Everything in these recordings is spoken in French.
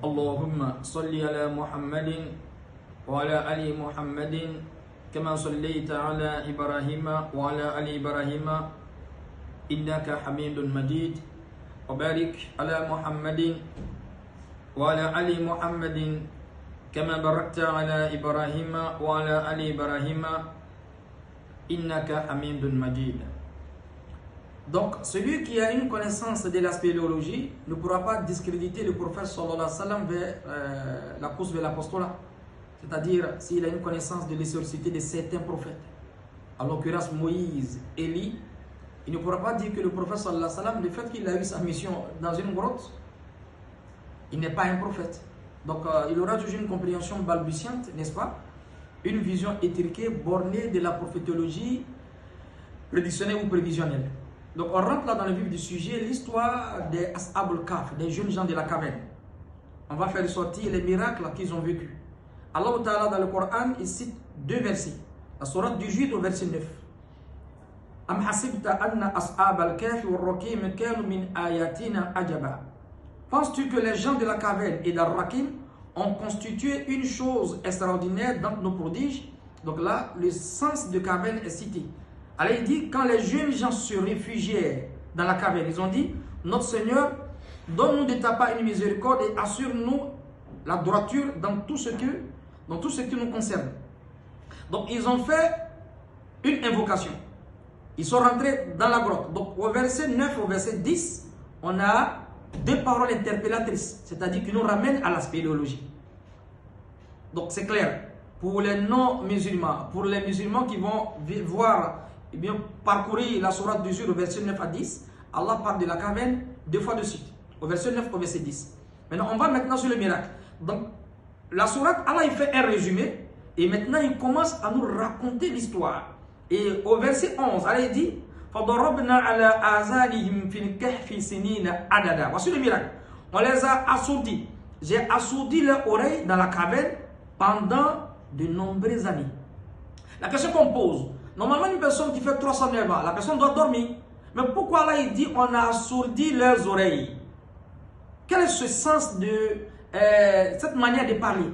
اللهم صل على محمد وعلى آل محمد كما صليت على إبراهيم وعلى آل إبراهيم إنك حميد مجيد وبارك على محمد وعلى آل محمد كما باركت على إبراهيم وعلى آل إبراهيم إنك حميد مجيد. Donc, celui qui a une connaissance de la spéléologie ne pourra pas discréditer le prophète sallallahu alayhi wa sallam vers la course vers l'apostolat. C'est-à-dire, s'il a une connaissance de l'historicité de certains prophètes, en l'occurrence Moïse, Élie, il ne pourra pas dire que le prophète sallallahu alayhi wa sallam, le fait qu'il a eu sa mission dans une grotte, il n'est pas un prophète. Donc, il aura toujours une compréhension balbutiante, n'est-ce pas? Une vision étriquée, bornée de la prophétologie prédictionnelle ou prévisionnelle. Donc on rentre là dans le vif du sujet, l'histoire des Ashab al-Kahf, des jeunes gens de la caverne. On va faire ressortir les miracles qu'ils ont vécus. Allah Ta'ala dans le Coran, il cite deux versets. La sourate du Jude au verset 9. Am hasibta anna ashab al-Kahf wal-Rakim kanu min ayatina ajaba. Penses-tu que les gens de la caverne et d'Al-Rakim ont constitué une chose extraordinaire dans nos prodiges? Donc là, le sens de caverne est cité. Alors il dit, quand les jeunes gens se réfugièrent dans la caverne, ils ont dit, notre Seigneur, donne-nous de ta part une miséricorde et assure-nous la droiture dans tout ce qui nous concerne. Donc ils ont fait une invocation. Ils sont rentrés dans la grotte. Donc au verset 9 au verset 10, on a deux paroles interpellatrices, c'est-à-dire qui nous ramènent à la spéléologie. Donc c'est clair, pour les non-musulmans, pour les musulmans qui vont voir, eh bien, parcourir la sourate du Jude au verset 9 à 10, Allah parle de la caverne deux fois de suite, au verset 9 au verset 10. Maintenant, on va maintenant sur le miracle. Donc, la sourate, Allah il fait un résumé, et maintenant il commence à nous raconter l'histoire. Et au verset 11, Allah il dit, فَضَرَبْنَا عَلَىٰ آذَانِهِمْ فِي الْكَهْفِ سِنِينَ عَدَدًا. Voici le miracle. On les a assourdis. J'ai assourdi leurs oreilles dans la caverne pendant de nombreuses années. La question qu'on pose, normalement une personne qui fait 309 ans, la personne doit dormir. Mais pourquoi là il dit on a assourdi leurs oreilles? Quel est ce sens de cette manière de parler?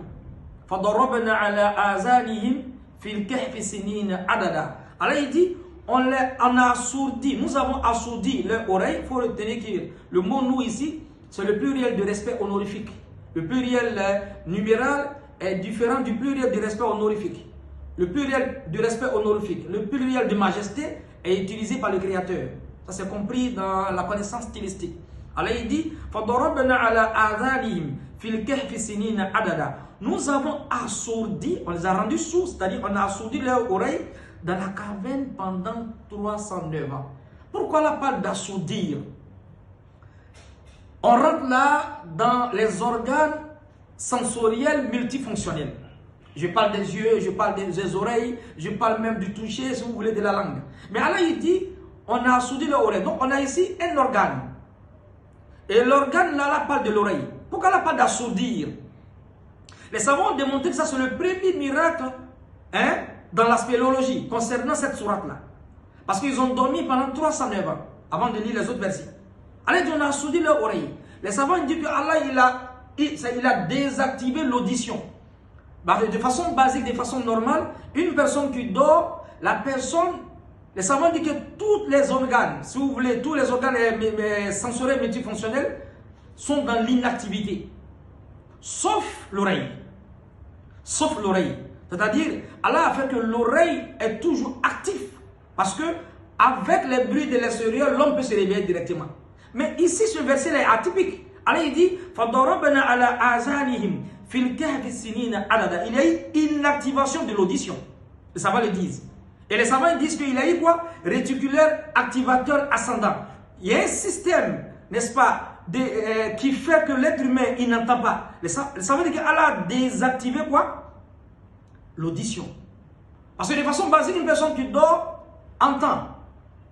فَضَرَبْنَا عَلَىٰ آذَانِهِمْ فِي الْكَهْفِ سِنِينَ عَدَدًا. Alors il dit on a assourdi, nous avons assourdi leurs oreilles. Il faut retenir que le mot nous ici, c'est le pluriel de respect honorifique. Le pluriel numéral est différent du pluriel de respect honorifique. Le pluriel de respect honorifique, le pluriel de majesté est utilisé par le Créateur. Ça c'est compris dans la connaissance stylistique. Alors il dit, nous avons assourdi, on les a rendus sourds, c'est-à-dire on a assourdi leurs oreilles dans la caverne pendant 309 ans. Pourquoi la parle d'assourdir? On rentre là dans les organes sensoriels multifonctionnels. Je parle des yeux, je parle des oreilles, je parle même du toucher, si vous voulez, de la langue. Mais Allah il dit, on a assourdi l'oreille. Donc on a ici un organe. Et l'organe là, là parle de l'oreille. Pourquoi la parle d'assourdir? Les savants ont démontré que ça c'est le premier miracle dans la spéléologie concernant cette sourate là. Parce qu'ils ont dormi pendant 309 ans avant de lire les autres versets. Allah dit on a assourdi leur oreille. Les savants disent que Allah il a désactivé l'audition. De façon basique, de façon normale, une personne qui dort, la personne, les savants disent que tous les organes, si vous voulez, tous les organes sensoriels multifonctionnels sont dans l'inactivité. Sauf l'oreille. Sauf l'oreille. C'est-à-dire, Allah a fait que l'oreille est toujours active. Parce que, avec les bruits de l'extérieur, l'homme peut se réveiller directement. Mais ici, ce verset-là est atypique. Allah il dit, فَضَرَبْنَا عَلَىٰ آذَانِهِمْ فِي الْكَهْفِ سِنِينَ عَدَدًا. Il y a eu une activation de l'audition. Les savants le disent. Et les savants disent qu'il y a eu quoi? Réticulaire activateur ascendant. Il y a un système, n'est-ce pas, qui fait que l'être humain, il n'entend pas. Les savants disent qu'Allah a désactivé quoi? L'audition. Parce que de façon basique, une personne qui dort entend.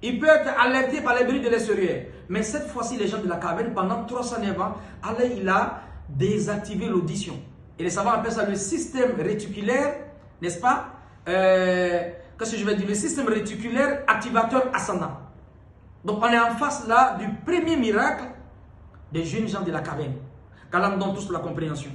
Il peut être alerté par les bruits de l'extérieur. Mais cette fois-ci, les gens de la caverne, pendant 309 ans, Allah il a désactivé l'audition. Et les savants appellent ça le système réticulaire, n'est-ce pas? Qu'est-ce que je vais dire? Le système réticulaire activateur ascendant. Donc on est en face là du premier miracle des jeunes gens de la caverne. Qu'Allah nous donne tous la compréhension.